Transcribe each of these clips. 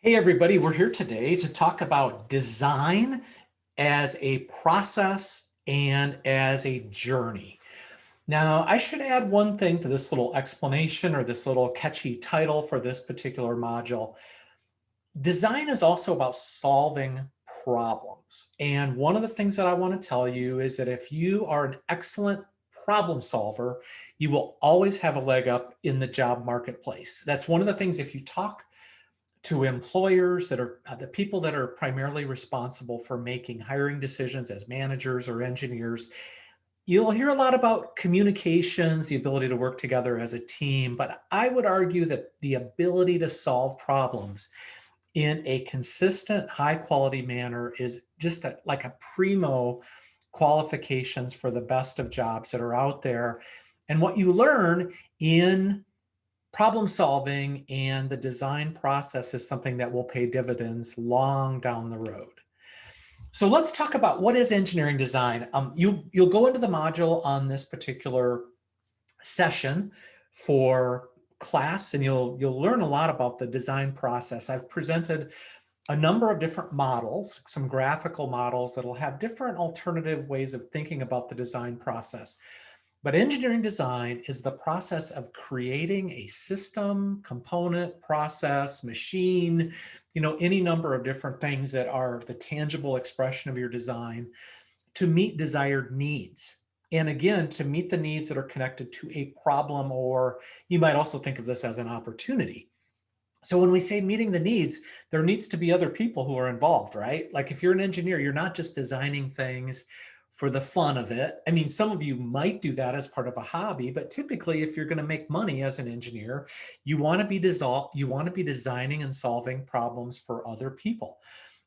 Hey everybody, we're here today to talk about design as a process and as a journey. Now, I should add one thing to this little explanation or this little catchy title for this particular module. Design is also about solving problems. And one of the things that I want to tell you is that if you are an excellent problem solver, you will always have a leg up in the job marketplace. That's one of the things. If you talk to employers that are the people that are primarily responsible for making hiring decisions as managers or engineers, you'll hear a lot about communications, the ability to work together as a team. But I would argue that the ability to solve problems in a consistent, high quality manner is just like a primo qualifications for the best of jobs that are out there. And what you learn in problem solving and the design process is something that will pay dividends long down the road. So let's talk about what is engineering design. You'll go into the module on this particular session for class, and you'll learn a lot about the design process. I've presented a number of different models, some graphical models that'll have different alternative ways of thinking about the design process. But engineering design is the process of creating a system, component, process, machine, any number of different things that are the tangible expression of your design to meet desired needs. And again, to meet the needs that are connected to a problem, or you might also think of this as an opportunity. So when we say meeting the needs, there needs to be other people who are involved, right? Like if you're an engineer, you're not just designing things for the fun of it. I mean, some of you might do that as part of a hobby, but typically if you're going to make money as an engineer, you want to be designing and solving problems for other people.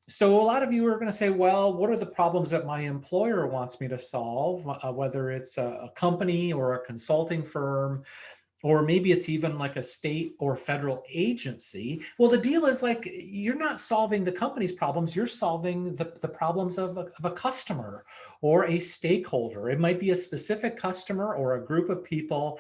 So a lot of you are going to say, well, what are the problems that my employer wants me to solve, whether it's a company or a consulting firm, or maybe it's even like a state or federal agency. Well, the deal is like, you're not solving the company's problems, you're solving the problems of a customer or a stakeholder. It might be a specific customer or a group of people.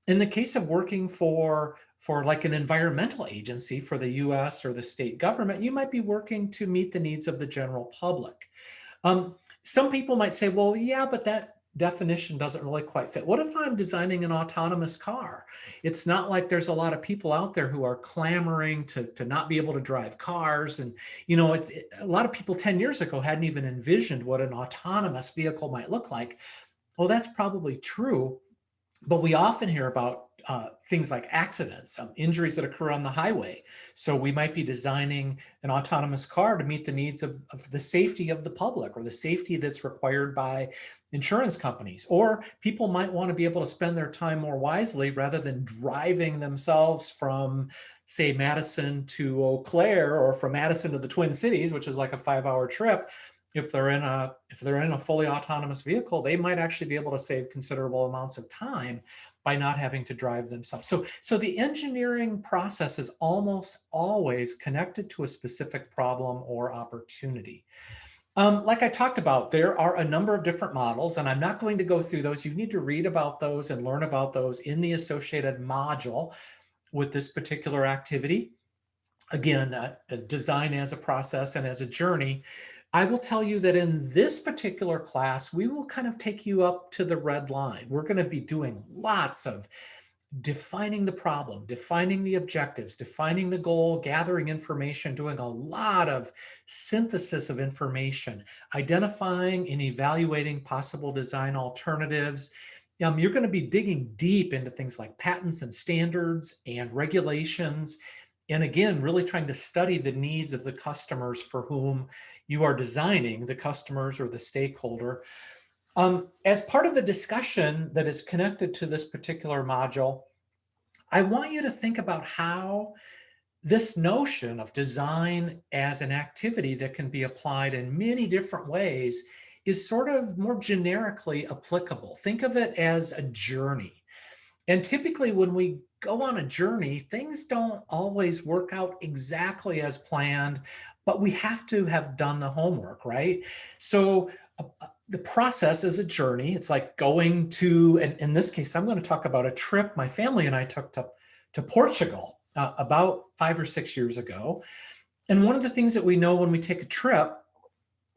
In the case of working for like an environmental agency for the US or the state government, you might be working to meet the needs of the general public. Some people might say, well, yeah, but that definition doesn't really quite fit. What if I'm designing an autonomous car? It's not like there's a lot of people out there who are clamoring to not be able to drive cars. And, a lot of people 10 years ago hadn't even envisioned what an autonomous vehicle might look like. Well, that's probably true. But we often hear about things like accidents, injuries that occur on the highway. So we might be designing an autonomous car to meet the needs of the safety of the public or the safety that's required by insurance companies. Or people might want to be able to spend their time more wisely rather than driving themselves from, say, Madison to Eau Claire or from Madison to the Twin Cities, which is like a 5-hour trip. If they're in a fully autonomous vehicle, they might actually be able to save considerable amounts of time by not having to drive themselves. So the engineering process is almost always connected to a specific problem or opportunity. Like I talked about, there are a number of different models, and I'm not going to go through those. You need to read about those and learn about those in the associated module with this particular activity. Again, design as a process and as a journey. I will tell you that in this particular class, we will kind of take you up to the red line. We're going to be doing lots of defining the problem, defining the objectives, defining the goal, gathering information, doing a lot of synthesis of information, identifying and evaluating possible design alternatives. You're going to be digging deep into things like patents and standards and regulations. And again, really trying to study the needs of the customers for whom you are designing, the customers or the stakeholder. As part of the discussion that is connected to this particular module, I want you to think about how this notion of design as an activity that can be applied in many different ways is sort of more generically applicable. Think of it as a journey. And typically when we go on a journey, things don't always work out exactly as planned, but we have to have done the homework, right? So the process is a journey. It's like going to, and in this case, I'm going to talk about a trip my family and I took to Portugal about 5 or 6 years ago. And one of the things that we know when we take a trip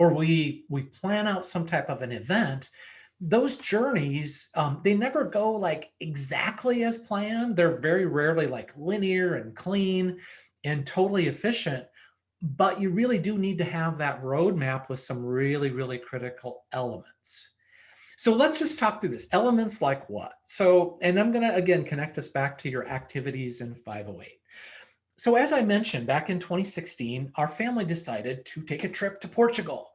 or we plan out some type of an event, those journeys, they never go like exactly as planned. They're very rarely like linear and clean and totally efficient, but you really do need to have that roadmap with some really, really critical elements. So let's just talk through this. Elements like what? So, and I'm going to again connect this back to your activities in 508. So as I mentioned, back in 2016, our family decided to take a trip to Portugal.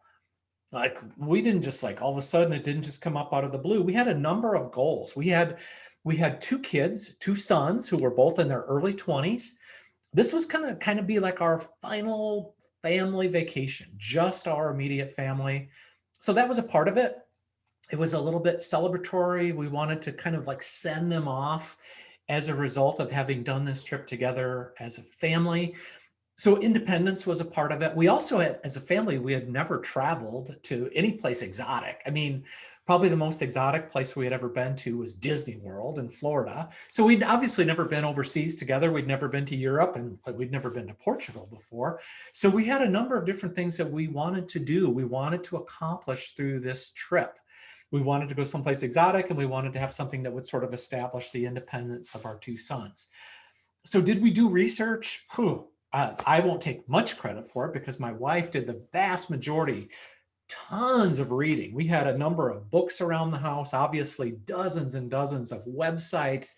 Like we didn't just like all of a sudden, it didn't just come up out of the blue. We had a number of goals. We had two kids, two sons who were both in their early 20s. This was kind of be like our final family vacation, just our immediate family. So that was a part of it. It was a little bit celebratory. We wanted to kind of like send them off as a result of having done this trip together as a family. So independence was a part of it. We also had, as a family, we had never traveled to any place exotic. I mean, probably the most exotic place we had ever been to was Disney World in Florida. So we'd obviously never been overseas together. We'd never been to Europe, and we'd never been to Portugal before. So we had a number of different things that we wanted to do. We wanted to accomplish through this trip. We wanted to go someplace exotic, and we wanted to have something that would sort of establish the independence of our two sons. So did we do research? I won't take much credit for it because my wife did the vast majority, tons of reading. We had a number of books around the house, obviously dozens and dozens of websites,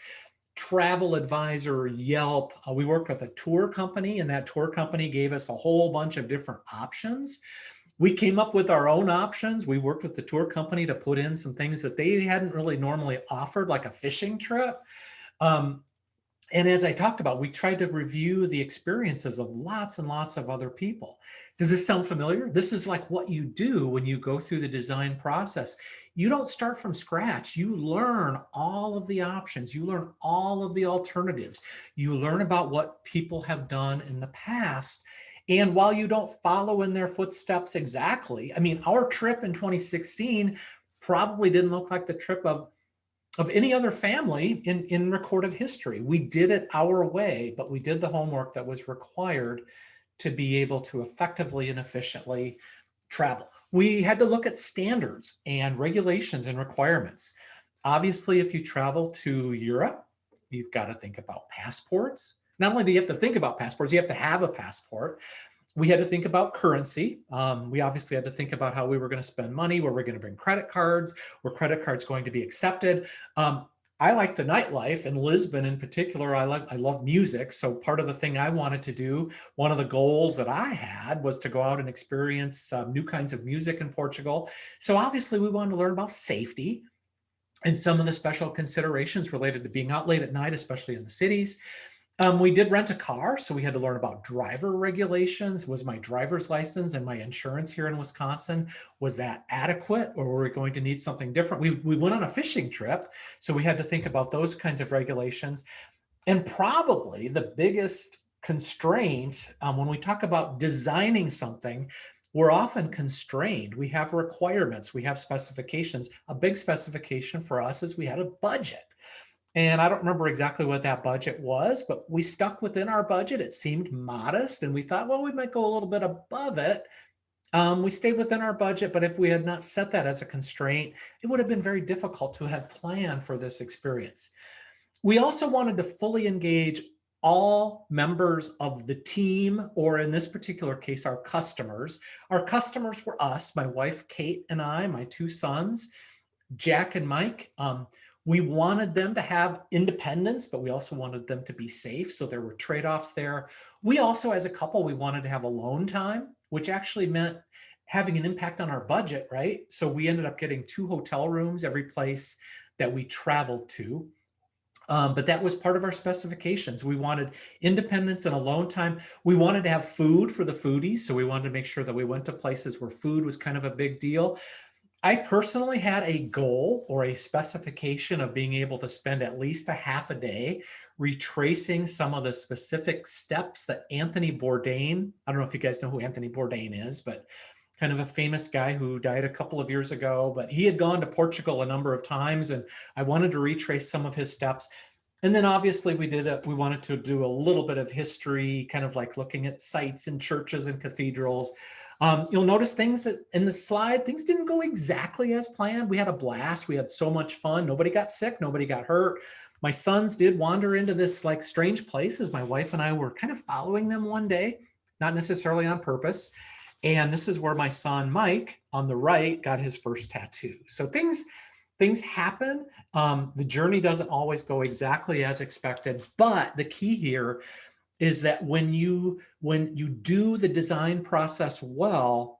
Travel Advisor, Yelp. We worked with a tour company, and that tour company gave us a whole bunch of different options. We came up with our own options. We worked with the tour company to put in some things that they hadn't really normally offered, like a fishing trip. And as I talked about, we tried to review the experiences of lots and lots of other people. Does this sound familiar? This is like what you do when you go through the design process. You don't start from scratch. You learn all of the options. You learn all of the alternatives. You learn about what people have done in the past. And while you don't follow in their footsteps exactly, I mean, our trip in 2016 probably didn't look like the trip of any other family in recorded history. We did it our way, but we did the homework that was required to be able to effectively and efficiently travel. We had to look at standards and regulations and requirements. Obviously, if you travel to Europe, you've got to think about passports. Not only do you have to think about passports, you have to have a passport. We had to think about currency. We obviously had to think about how we were going to spend money, where we're going to bring credit cards, were credit cards going to be accepted. I like the nightlife in Lisbon in particular. I love music. So part of the thing I wanted to do, one of the goals that I had was to go out and experience new kinds of music in Portugal. So obviously we wanted to learn about safety and some of the special considerations related to being out late at night, especially in the cities. We did rent a car, so we had to learn about driver regulations. Was my driver's license and my insurance here in Wisconsin, was that adequate, or were we going to need something different? We went on a fishing trip, so we had to think about those kinds of regulations. And probably the biggest constraint when we talk about designing something, we're often constrained. We have requirements, we have specifications. A big specification for us is we had a budget. And I don't remember exactly what that budget was, but we stuck within our budget. It seemed modest, and we thought, well, we might go a little bit above it. We stayed within our budget, but if we had not set that as a constraint, it would have been very difficult to have planned for this experience. We also wanted to fully engage all members of the team, or in this particular case, our customers. Our customers were us, my wife, Kate, and I, my two sons, Jack and Mike. We wanted them to have independence, but we also wanted them to be safe. So there were trade-offs there. We also, as a couple, we wanted to have alone time, which actually meant having an impact on our budget, right? So we ended up getting 2 hotel rooms every place that we traveled to. But that was part of our specifications. We wanted independence and alone time. We wanted to have food for the foodies. So we wanted to make sure that we went to places where food was kind of a big deal. I personally had a goal or a specification of being able to spend at least a half a day retracing some of the specific steps that Anthony Bourdain, I don't know if you guys know who Anthony Bourdain is, but kind of a famous guy who died a couple of years ago, but he had gone to Portugal a number of times, and I wanted to retrace some of his steps. And then obviously we wanted to do a little bit of history, kind of like looking at sites and churches and cathedrals. You'll notice things that in the slide, things didn't go exactly as planned. We had a blast. We had so much fun. Nobody got sick. Nobody got hurt. My sons did wander into this like strange places. My wife and I were kind of following them one day, not necessarily on purpose. And this is where my son, Mike, on the right, got his first tattoo. So things happen. The journey doesn't always go exactly as expected, but the key here is that when you do the design process well,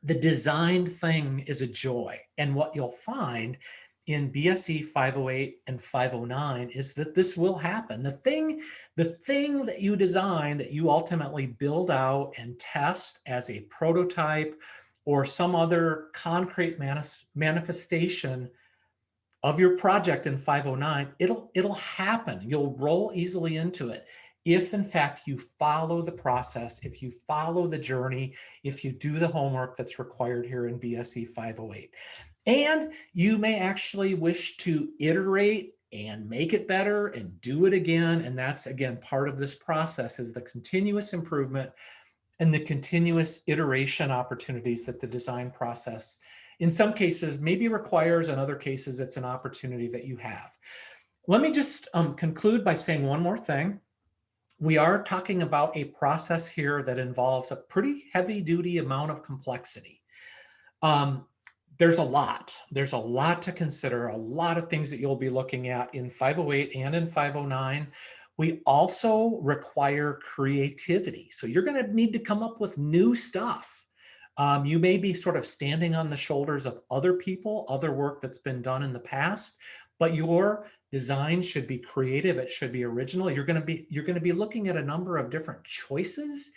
the designed thing is a joy. And what you'll find in BSE 508 and 509 is that this will happen. The thing that you design, that you ultimately build out and test as a prototype or some other concrete manifestation of your project in 509, it'll happen. You'll roll easily into it if in fact you follow the process, if you follow the journey, if you do the homework that's required here in BSE 508. And you may actually wish to iterate and make it better and do it again. And that's, again, part of this process, is the continuous improvement and the continuous iteration opportunities that the design process in some cases maybe requires, in other cases it's an opportunity that you have. Let me just conclude by saying one more thing. We are talking about a process here that involves a pretty heavy duty amount of complexity. There's a lot to consider, a lot of things that you'll be looking at in 508 and in 509. We also require creativity. So you're going to need to come up with new stuff. You may be sort of standing on the shoulders of other people, other work that's been done in the past, but your design should be creative. It should be original. You're going to be looking at a number of different choices.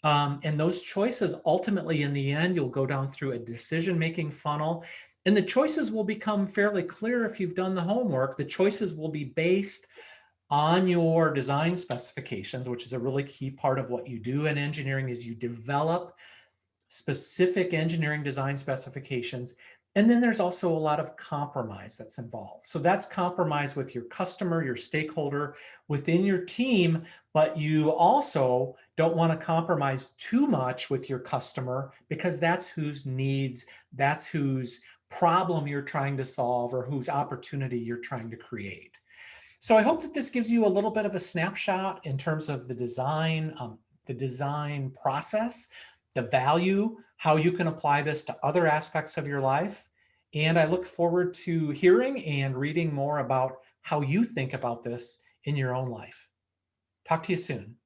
And those choices, ultimately, in the end, you'll go down through a decision-making funnel. And the choices will become fairly clear if you've done the homework. The choices will be based on your design specifications, which is a really key part of what you do in engineering, is you develop specific engineering design specifications. And then there's also a lot of compromise that's involved. So that's compromise with your customer, your stakeholder, within your team, but you also don't want to compromise too much with your customer, because that's whose needs, that's whose problem you're trying to solve, or whose opportunity you're trying to create. So I hope that this gives you a little bit of a snapshot in terms of the design process, the value, how you can apply this to other aspects of your life. And I look forward to hearing and reading more about how you think about this in your own life. Talk to you soon.